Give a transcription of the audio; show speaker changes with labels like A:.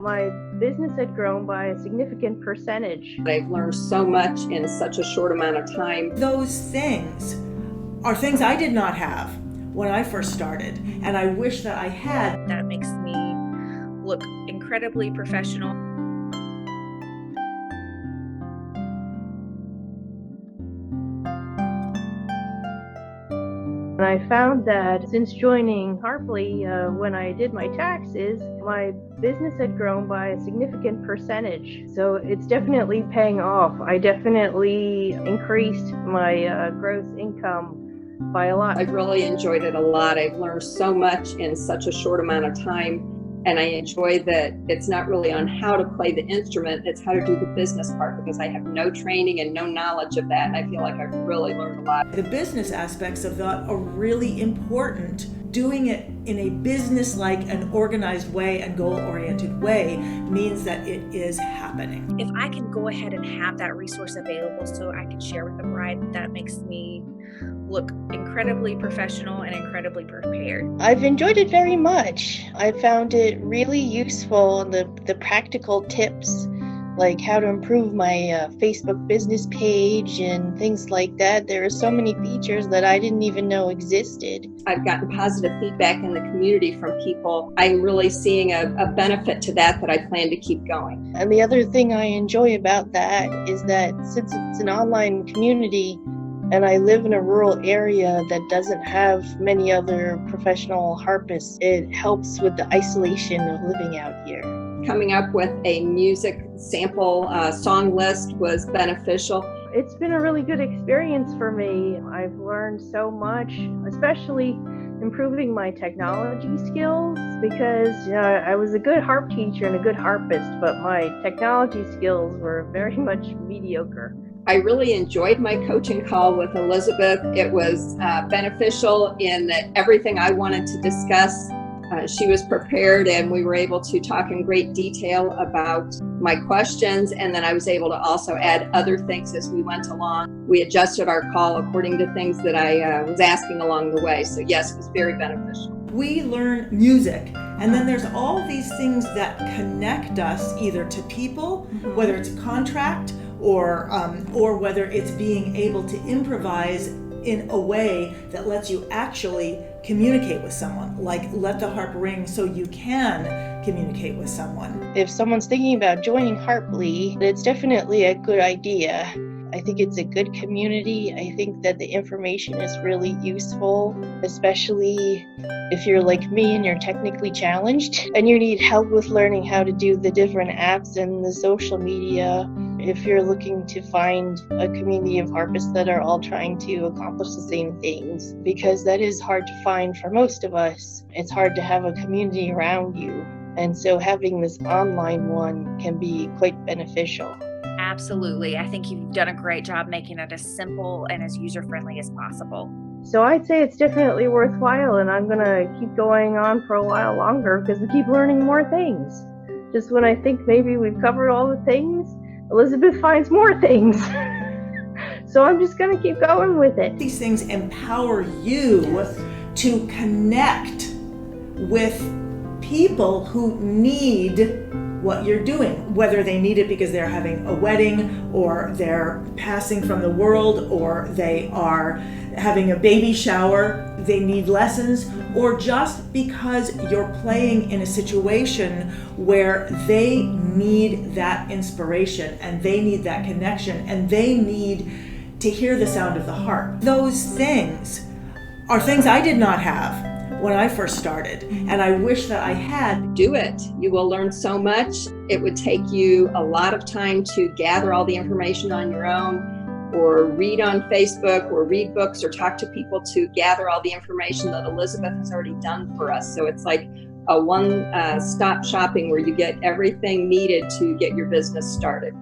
A: My business had grown by a significant percentage.
B: I've learned so much in such a short amount of time.
C: Those things are things I did not have when I first started, and I wish that I had.
D: That makes me look incredibly professional.
A: And I found that since joining Harpli, when I did my taxes, my business had grown by a significant percentage. So it's definitely paying off. I definitely increased my gross income by a lot.
B: I've really enjoyed it a lot. I've learned so much in such a short amount of time. And I enjoy that it's not really on how to play the instrument, it's how to do the business part, because I have no training and no knowledge of that. And I feel like I've really learned a lot.
C: The business aspects of that are really important. Doing it in a business-like and organized way and goal-oriented way means that it is happening.
D: If I can go ahead and have that resource available so I can share with the bride, that makes me look incredibly professional and incredibly prepared.
E: I've enjoyed it very much. I found it really useful, the practical tips, like how to improve my Facebook business page and things like that. There are so many features that I didn't even know existed.
B: I've gotten positive feedback in the community from people. I'm really seeing a benefit to that I plan to keep going.
E: And the other thing I enjoy about that is that since it's an online community, and I live in a rural area that doesn't have many other professional harpists, it helps with the isolation of living out here.
B: Coming up with a music sample song list was beneficial.
A: It's been a really good experience for me. I've learned so much, especially improving my technology skills, because I was a good harp teacher and a good harpist, but my technology skills were very much mediocre.
B: I really enjoyed my coaching call with Elizabeth. It was beneficial in that everything I wanted to discuss, she was prepared, and we were able to talk in great detail about my questions, and then I was able to also add other things as we went along. We adjusted our call according to things that I was asking along the way. So yes, it was very beneficial.
C: We learn music, and then there's all these things that connect us either to people, whether it's a contract, or whether it's being able to improvise in a way that lets you actually communicate with someone, like let the harp ring so you can communicate with someone.
E: If someone's thinking about joining Harpli, it's definitely a good idea. I think it's a good community. I think that the information is really useful, especially if you're like me and you're technically challenged and you need help with learning how to do the different apps and the social media. If you're looking to find a community of harpists that are all trying to accomplish the same things, because that is hard to find for most of us. It's hard to have a community around you. And so having this online one can be quite beneficial.
D: Absolutely. I think you've done a great job making it as simple and as user-friendly as possible.
A: So I'd say it's definitely worthwhile, and I'm going to keep going on for a while longer because we keep learning more things. Just when I think maybe we've covered all the things, Elizabeth finds more things. So I'm just going to keep going with it.
C: These things empower you to connect with people who need what you're doing, whether they need it because they're having a wedding, or they're passing from the world, or they are having a baby shower, they need lessons, or just because you're playing in a situation where they need that inspiration and they need that connection and they need to hear the sound of the harp. Those things are things I did not have when I first started, and I wish that I had.
B: Do it. You will learn so much. It would take you a lot of time to gather all the information on your own, or read on Facebook, or read books, or talk to people to gather all the information that Elizabeth has already done for us. So it's like a one-stop shopping where you get everything needed to get your business started.